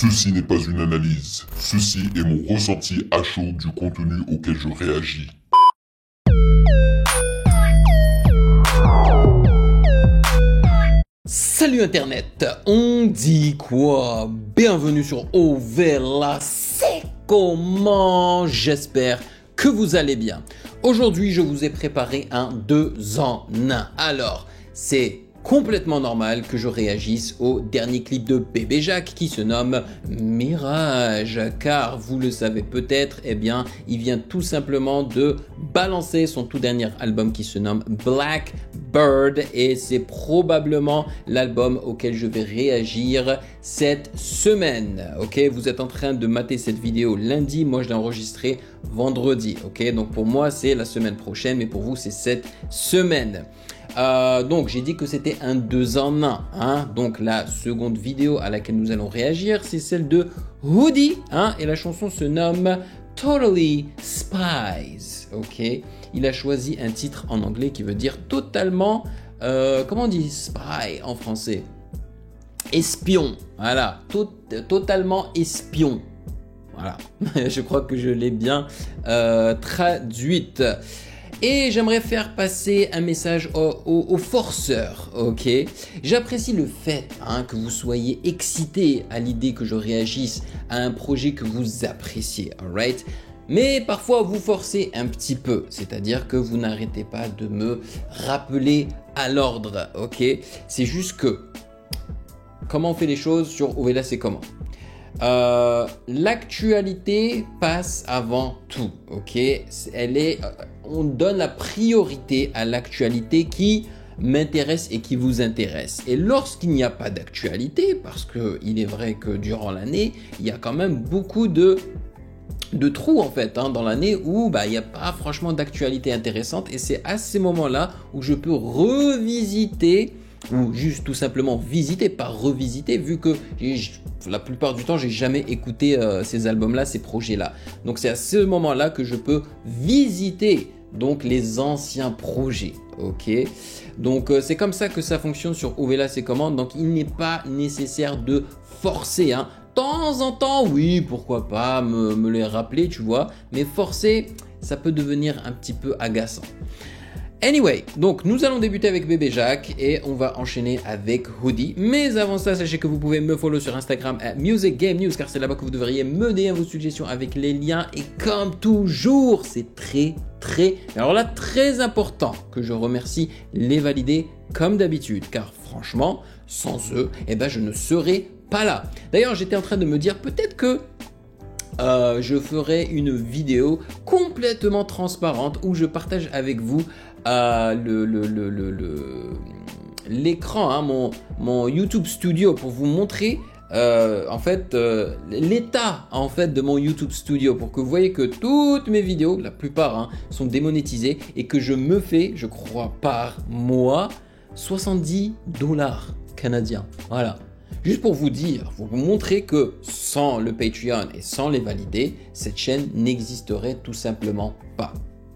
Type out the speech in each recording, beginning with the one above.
Ceci n'est pas une analyse, ceci est mon ressenti à chaud du contenu auquel je réagis. Salut Internet, on dit quoi? Bienvenue sur Ovela, c'est comment? J'espère que vous allez bien. Aujourd'hui, je vous ai préparé un 2 en 1. Alors, c'est complètement normal que je réagisse au dernier clip de Bébé Jacques qui se nomme Mirage, car vous le savez peut-être, eh bien, il vient tout simplement de balancer son tout dernier album qui se nomme Blackbird et c'est probablement l'album auquel je vais réagir cette semaine. Ok, vous êtes en train de mater cette vidéo lundi, moi je l'ai enregistrée vendredi. Ok, donc pour moi c'est la semaine prochaine, mais pour vous c'est cette semaine. Donc j'ai dit que c'était un 2 en 1, hein? Donc la seconde vidéo à laquelle nous allons réagir, c'est celle de Hoodie, hein? Et la chanson se nomme Totally Spies, ok? Il a choisi un titre en anglais qui veut dire totalement, comment on dit spy en français? Espion, voilà, totalement espion. Voilà, je crois que je l'ai bien traduite. Et j'aimerais faire passer un message aux forceurs, ok? J'apprécie le fait que vous soyez excités à l'idée que je réagisse à un projet que vous appréciez, alright? Mais parfois vous forcez un petit peu, c'est-à-dire que vous n'arrêtez pas de me rappeler à l'ordre, ok? C'est juste que, comment on fait les choses sur Ovela, c'est comment? L'actualité passe avant tout, ok? On donne la priorité à l'actualité qui m'intéresse et qui vous intéresse. Et lorsqu'il n'y a pas d'actualité, parce qu'il est vrai que durant l'année, il y a quand même beaucoup de trous en fait dans l'année où il n'y a pas franchement d'actualité intéressante et c'est à ces moments-là où je peux revisiter ou juste tout simplement visiter, pas revisiter, vu que la plupart du temps j'ai jamais écouté ces albums-là, ces projets-là. Donc c'est à ce moment-là que je peux visiter donc les anciens projets, ok? Donc c'est comme ça que ça fonctionne sur Ovela c'est comment. Donc il n'est pas nécessaire de forcer, De temps en temps, oui, pourquoi pas me les rappeler, tu vois, mais forcer, ça peut devenir un petit peu agaçant. Anyway, donc nous allons débuter avec Bébé Jacques et on va enchaîner avec Hoodie. Mais avant ça, sachez que vous pouvez me follow sur Instagram @musicgamenews car c'est là-bas que vous devriez me donner vos suggestions avec les liens. Et comme toujours, c'est très important que je remercie les validés comme d'habitude. Car franchement, sans eux, je ne serais pas là. D'ailleurs, j'étais en train de me dire peut-être que je ferai une vidéo complètement transparente où je partage avec vous l'écran, mon YouTube Studio pour vous montrer l'état de mon YouTube Studio pour que vous voyez que toutes mes vidéos, la plupart sont démonétisées et que je me fais, je crois par mois, 70 $ canadiens. Voilà. Juste pour vous dire, pour vous montrer que sans le Patreon et sans les validés, cette chaîne n'existerait tout simplement pas.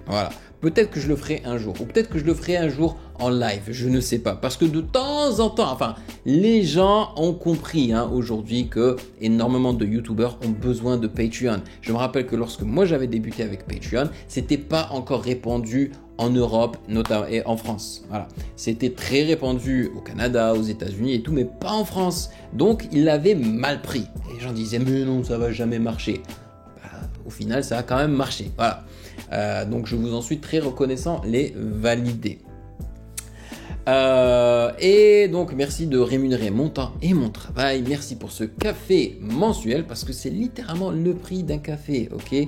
Voilà. Peut-être que je le ferai un jour, ou peut-être que je le ferai un jour en live, je ne sais pas. Parce que de temps en temps, les gens ont compris aujourd'hui que énormément de YouTubeurs ont besoin de Patreon. Je me rappelle que lorsque moi j'avais débuté avec Patreon, c'était pas encore répandu en Europe, notamment et en France. Voilà, c'était très répandu au Canada, aux États-Unis et tout, mais pas en France. Donc ils l'avaient mal pris. Et les gens disaient mais non, ça va jamais marcher. Au final, ça a quand même marché. Voilà. Donc je vous en suis très reconnaissant, les validés. Et donc merci de rémunérer mon temps et mon travail. Merci pour ce café mensuel parce que c'est littéralement le prix d'un café, ok?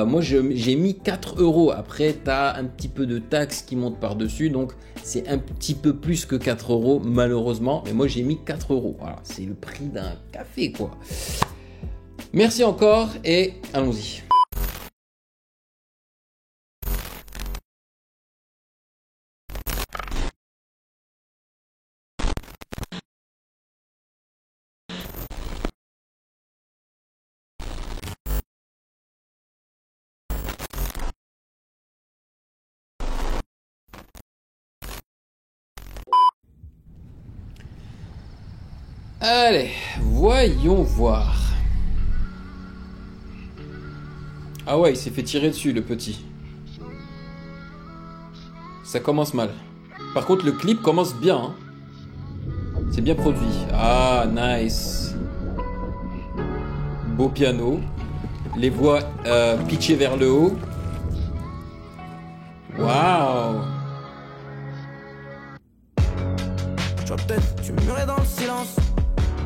Moi j'ai mis 4 €. Après tu as un petit peu de taxes qui montent par-dessus, donc c'est un petit peu plus que 4 € malheureusement. Mais moi j'ai mis 4 €. Voilà, c'est le prix d'un café quoi. Merci encore et allons-y. Allez, voyons voir. Ah ouais, il s'est fait tirer dessus, le petit. Ça commence mal. Par contre, le clip commence bien. Hein. C'est bien produit. Ah, nice. Beau piano. Les voix pitchées vers le haut. Waouh. Tu vois peut-être, tu murmurais dans le silence.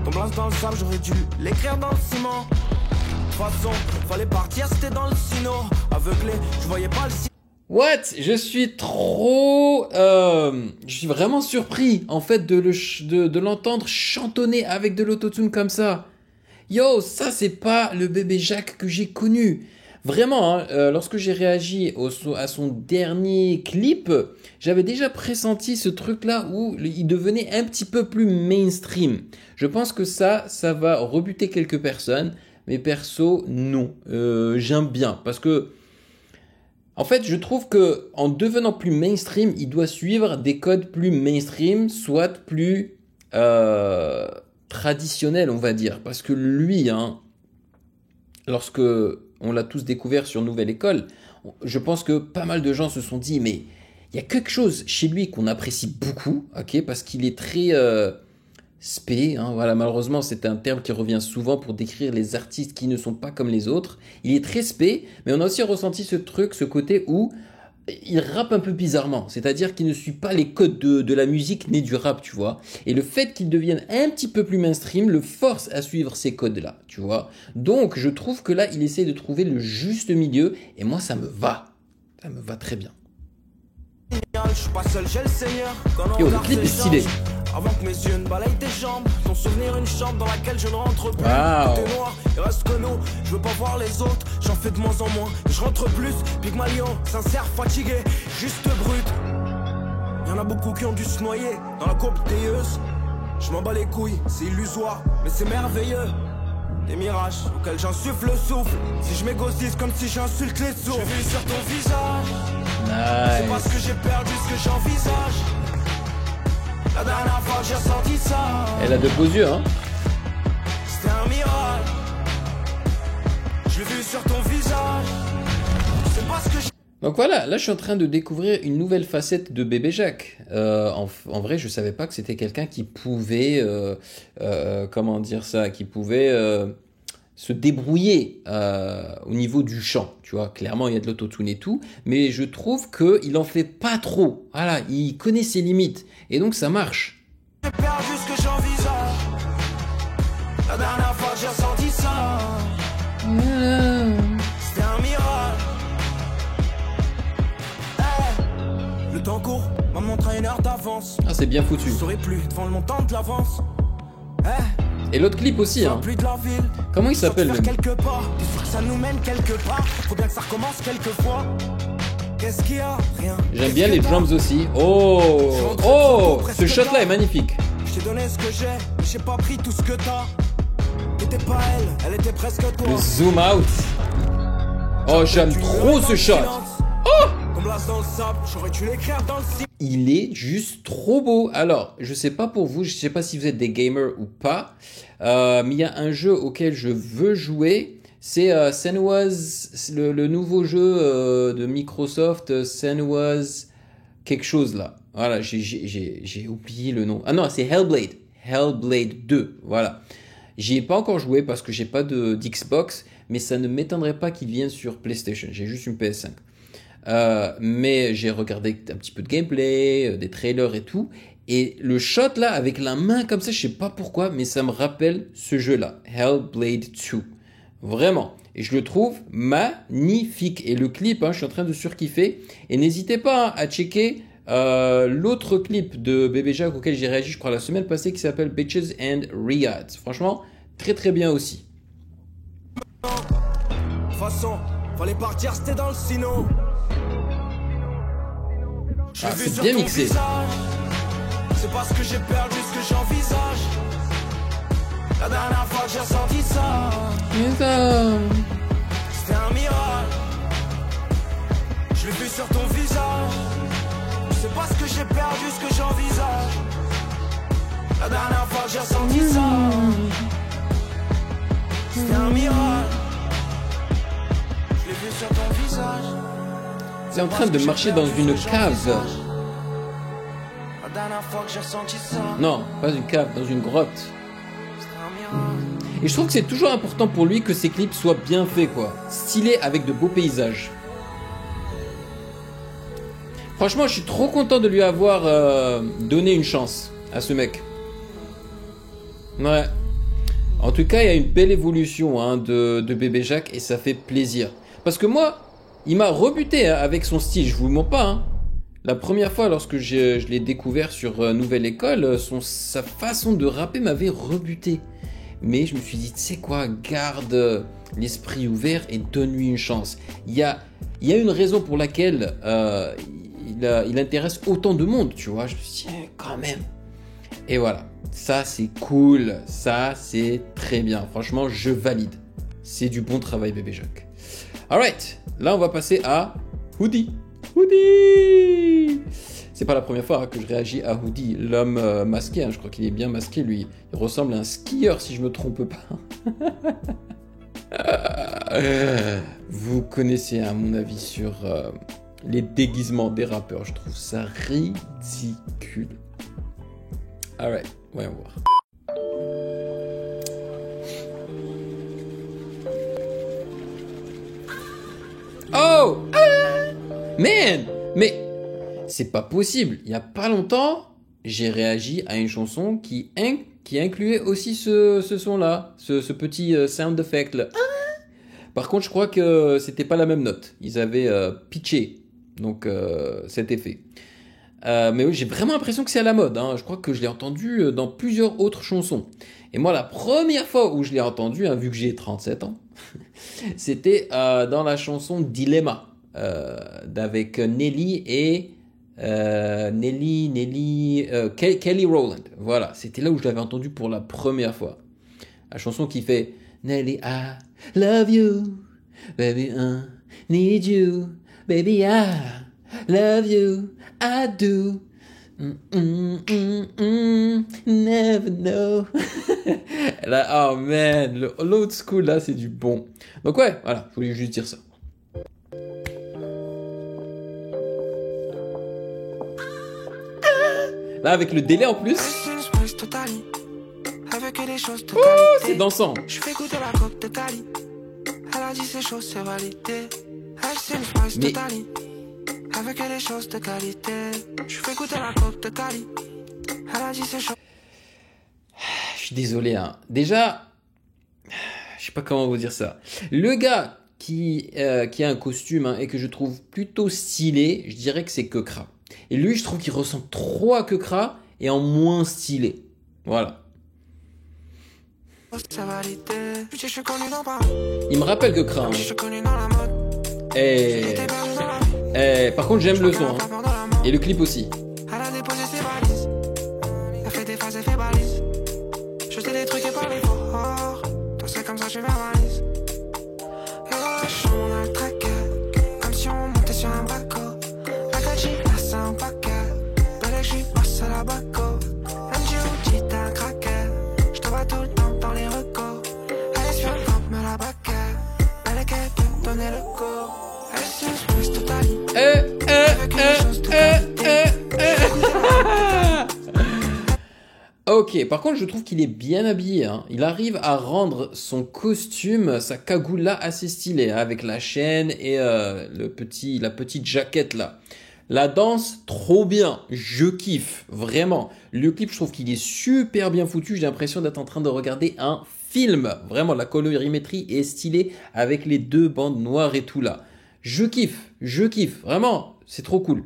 Ton blanc dans le sable, j'aurais dû l'écrire dans le ciment. De toute façon, fallait partir, c'était dans le sino. Aveuglé, je voyais pas le sino. What? Je suis trop... je suis vraiment surpris, en fait, de l'entendre chantonner avec de l'autotune comme ça. Yo, ça, c'est pas le bébé Jacques que j'ai connu. Vraiment, hein, lorsque j'ai réagi à son dernier clip, j'avais déjà pressenti ce truc-là où il devenait un petit peu plus mainstream. Je pense que ça va rebuter quelques personnes, mais perso, non. J'aime bien, parce que en fait, je trouve que en devenant plus mainstream, il doit suivre des codes plus mainstream, soit plus traditionnels, on va dire. Parce que lui, hein, lorsque on l'a tous découvert sur Nouvelle École, je pense que pas mal de gens se sont dit, mais il y a quelque chose chez lui qu'on apprécie beaucoup, ok, parce qu'il est très spé, hein, voilà, malheureusement c'est un terme qui revient souvent pour décrire les artistes qui ne sont pas comme les autres. Il est très spé, mais on a aussi ressenti ce truc, ce côté où il rappe un peu bizarrement, c'est-à-dire qu'il ne suit pas les codes de la musique ni du rap, tu vois. Et le fait qu'il devienne un petit peu plus mainstream le force à suivre ces codes-là, tu vois. Donc je trouve que là, il essaie de trouver le juste milieu, et moi ça me va très bien. Je suis pas seul, j'ai le Seigneur. Yo, le clip est stylé. Avant que mes yeux ne balayent tes jambes, ton souvenir une chambre dans laquelle je ne rentre plus. Wow. Tout est noir, il reste que nous. Je veux pas voir les autres, j'en fais de moins en moins. Je rentre plus, Pygmalion, sincère, fatigué, juste brut. Y'en a beaucoup qui ont dû se noyer dans la courbe déieuse. Je m'en bats les couilles, c'est illusoire, mais c'est merveilleux. Des mirages auxquels j'insuffle le souffle. Si je m'égosise comme si j'insulte les sourds. J'ai vu sur ton visage. Nice. C'est parce que j'ai perdu ce que j'envisage. La dernière fois que j'ai ressenti ça, Elle a de beaux yeux, hein. c'était un miracle. Je l'ai vu sur ton visage. C'est parce que j'ai... Donc voilà, là je suis en train de découvrir une nouvelle facette de bébé Jacques. En vrai, je savais pas que c'était quelqu'un qui pouvait, comment dire ça, qui pouvait se débrouiller au niveau du chant. Tu vois, clairement il y a de l'autotune et tout, mais je trouve que il en fait pas trop. Voilà, il connaît ses limites et donc ça marche. J'ai perdu ce que j'envisage. La dernière fois que j'ai ressenti ça, c'était un miracle. Hey, le temps court, m'a montré une heure d'avance. Ah, c'est bien foutu. Je saurais plus devant le montant de l'avance. Hey, Et l'autre clip aussi, hein. plus de la ville. Comment il s'appelle Faire même? quelque part, t'es sûr que ça nous mène quelque part. Faut bien que ça recommence quelquefois. Qu'est-ce qu'il y a? Rien. J'aime bien les drums aussi. Oh, ce shot là est magnifique. Je t'ai donné ce que j'ai, mais j'ai pas pris tout ce que t'as. T'étais pas elle était presque toi. Le zoom out. Oh, j'aime trop ce shot. Comme l'as dans le sable, j'aurais dû l'écrire dans le ciel. Il est juste trop beau. Alors, je sais pas pour vous, je sais pas si vous êtes des gamers ou pas, mais il y a un jeu auquel je veux jouer. C'est Senua's, le nouveau jeu de Microsoft, Senua's quelque chose là. Voilà, j'ai oublié le nom. Ah non, c'est Hellblade. Hellblade 2, voilà. J'y ai pas encore joué parce que j'ai pas d'Xbox, mais ça ne m'étonnerait pas qu'il vienne sur PlayStation. J'ai juste une PS5. Mais j'ai regardé un petit peu de gameplay, des trailers et tout. Et le shot là, avec la main comme ça, je sais pas pourquoi, mais ça me rappelle ce jeu-là. Hellblade 2. Vraiment. Et je le trouve magnifique. Et le clip, hein, je suis en train de surkiffer. Et n'hésitez pas à checker l'autre clip de Bébé Jacques auquel j'ai réagi, je crois, la semaine passée, qui s'appelle Bitches and Riads. Franchement, très très bien aussi. De toute façon, fallait partir, c'était dans le sino. Ah, c'est bien mixé. C'est parce que j'ai perdu ce que j'envisage. La dernière fois que j'ai ressenti ça, c'était un miracle. Je l'ai vu sur ton visage. C'est parce que j'ai perdu ce que j'envisage. La dernière fois que j'ai ressenti ça, c'était un miracle. Je l'ai vu sur ton visage. C'est en train de marcher dans une cave. La dernière fois que j'ai ressenti ça, Non, pas une cave, dans une grotte. c'était un miracle. Et je trouve que c'est toujours important pour lui que ses clips soient bien faits, quoi. Stylés avec de beaux paysages. Franchement, je suis trop content de lui avoir donné une chance à ce mec. Ouais. En tout cas, il y a une belle évolution hein, de Bébé Jacques et ça fait plaisir. Parce que moi, il m'a rebuté hein, avec son style, je vous mens pas. Hein. La première fois, lorsque je l'ai découvert sur Nouvelle École, sa façon de rapper m'avait rebuté. Mais je me suis dit, tu sais quoi, garde l'esprit ouvert et donne-lui une chance. Il y a une raison pour laquelle il intéresse autant de monde, tu vois. Je me suis dit, quand même. Et voilà, ça c'est cool, ça c'est très bien. Franchement, je valide. C'est du bon travail, Bébé Jacques. Alright, là on va passer à Hoodie. Hoodie! C'est pas la première fois hein, que je réagis à Hoodie, l'homme masqué. Hein, je crois qu'il est bien masqué, lui. Il ressemble à un skieur, si je me trompe pas. Vous connaissez, à mon avis, sur les déguisements des rappeurs. Je trouve ça ridicule. Alright, voyons voir. Oh! Man! Mais c'est pas possible. Il y a pas longtemps, j'ai réagi à une chanson qui incluait aussi ce son-là, ce petit sound effect là. Par contre, je crois que c'était pas la même note. Ils avaient pitché donc cet effet. Mais oui, j'ai vraiment l'impression que c'est à la mode. Hein. Je crois que je l'ai entendu dans plusieurs autres chansons. Et moi, la première fois où je l'ai entendu, hein, vu que j'ai 37 ans, c'était dans la chanson Dilemma d'avec Nelly et Kelly Rowland. Voilà, c'était là où je l'avais entendu pour la première fois. La chanson qui fait Nelly, I love you, baby, I need you, baby, I love you, I do. Never know. Là, oh man, l'old school là, c'est du bon. Donc ouais, voilà, je voulais juste dire ça. Là, avec le délai en plus. Oh, c'est dansant. Je fais goûter la coque de Cali. Elle a dit ces choses, c'est validé. Mais avec les choses de qualité. Je fais goûter la coque de Cali. Elle a dit ces choses. je suis désolé, hein. Déjà, je sais pas comment vous dire ça. Le gars qui a un costume hein, et que je trouve plutôt stylé, je dirais que c'est Keukra. Et lui, je trouve qu'il ressemble trop à Keukra et en moins stylé. Voilà. Il me rappelle Keukra. Hein. Par contre, j'aime le son. Hein. Et le clip aussi. Elle a déposé ses valises. Elle fait des phases et fait balise. Je t'ai des trucs et pas les forts. Toi, c'est comme ça, je verbalise. Et dans la chambre, on a le tracker. Comme si on montait sur un baco. La gachi, là, c'est un paquet. Belle, je lui passe à la baco. MJ, t'es un craquet. Je te vois tout le temps dans les recos. Elle est sur le camp, me la baquet. Elle est qu'elle peut donner le go. Elle est sur une espèce de taille. Ok, par contre, je trouve qu'il est bien habillé. Hein. Il arrive à rendre son costume, sa cagoule là, assez stylé, hein, avec la chaîne et la petite jaquette là. La danse, trop bien. Je kiffe, vraiment. Le clip, je trouve qu'il est super bien foutu. J'ai l'impression d'être en train de regarder un film. Vraiment, la colorimétrie est stylée avec les deux bandes noires et tout là. Je kiffe. Vraiment, c'est trop cool.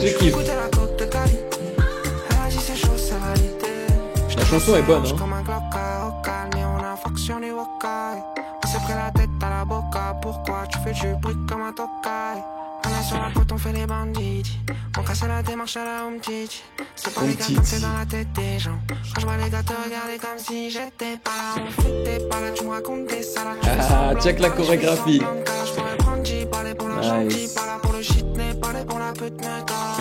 Je kiffe. La chanson est bonne, hein. On s'est pris la tête à la boca. Pourquoi tu fais du bruit comme un tocaille? On est sur la côte, on fait les bandits. On casse la démarche à la home teach. C'est pas les gars comme c'est dans la tête des gens. Quand je vois les gars te regarder comme si j'étais pas là. On foutait pas là, tu me racontes des salades. Ah, check la chorégraphie. Je pourrais prendre J, parler pour la gentille. Pas là pour le shit, mais parler pour la pute, me tord.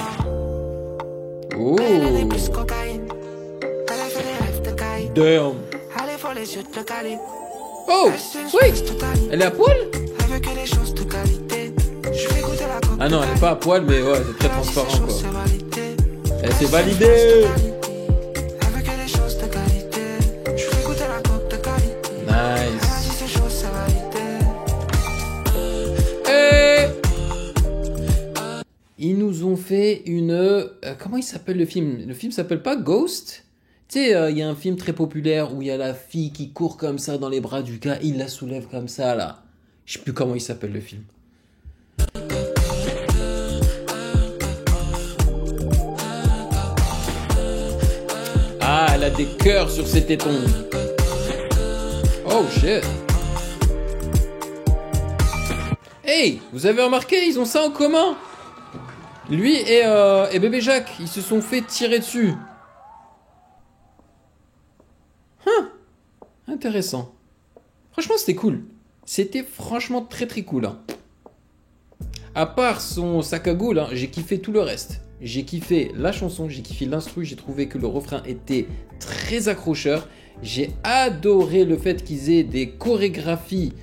Oh. Elle est plus cocaïne. Elle a fait des rêves de caille. damn. Allez, faut les yeux de Cali. Oh, oui. Elle est à poil? Avec des choses de qualité. Je fais goûter la coque. Ah non, elle est pas à poil, mais ouais, c'est très transparent quoi. C'est validé. Elle s'est validée. Avec des choses de qualité. Je fais goûter la coque de Cali. Nice. Si ces choses, c'est validé. Et ils nous ont fait une... comment il s'appelle le film? Le film s'appelle pas Ghost? Tu sais, il y a un film très populaire où il y a la fille qui court comme ça dans les bras du gars, il la soulève comme ça, là. Je sais plus comment il s'appelle le film. Ah, elle a des cœurs sur ses tétons. Oh, shit. Hey, vous avez remarqué, ils ont ça en commun. Lui et bébé Jacques, ils se sont fait tirer dessus. Intéressant. Franchement, c'était cool. C'était franchement très très cool. Hein. À part son sac à goule, hein, j'ai kiffé tout le reste. J'ai kiffé la chanson, j'ai kiffé l'instru, j'ai trouvé que le refrain était très accrocheur. J'ai adoré le fait qu'ils aient des chorégraphies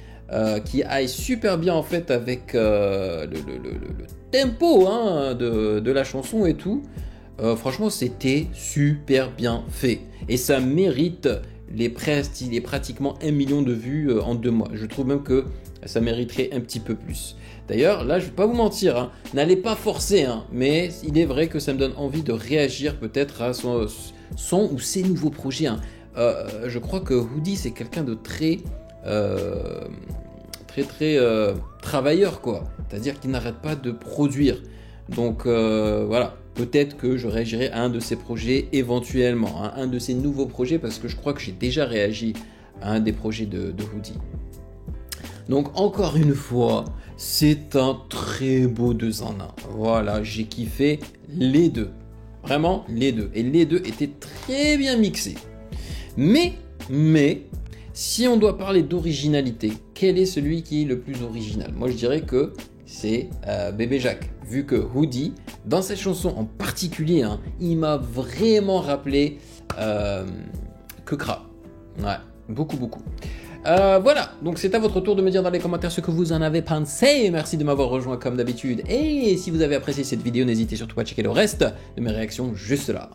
qui aillent super bien en fait avec le tempo hein, de la chanson et tout. Franchement, c'était super bien fait. Et ça mérite les pratiquement 1 million de vues en 2 mois. Je trouve même que ça mériterait un petit peu plus. D'ailleurs, là, je ne vais pas vous mentir, hein, n'allez pas forcer, hein, mais il est vrai que ça me donne envie de réagir peut-être à son ou ses nouveaux projets. Hein. Je crois que Hoodie, c'est quelqu'un de très travailleur, quoi. C'est-à-dire qu'il n'arrête pas de produire. Donc voilà, peut-être que je réagirai à un de ces projets éventuellement, hein, un de ces nouveaux projets, parce que je crois que j'ai déjà réagi à un des projets de Hoodie. Donc encore une fois, c'est un très beau 2 en 1. Voilà, j'ai kiffé les deux. Vraiment, les deux. Et les deux étaient très bien mixés. Mais, si on doit parler d'originalité, quel est celui qui est le plus original? Moi, je dirais que c'est Bébé Jacques. Vu que Hoodie, dans cette chanson en particulier, hein, il m'a vraiment rappelé Kekra. Ouais, beaucoup. Voilà, donc c'est à votre tour de me dire dans les commentaires ce que vous en avez pensé. Merci de m'avoir rejoint comme d'habitude. Et si vous avez apprécié cette vidéo, n'hésitez surtout pas à checker le reste de mes réactions juste là.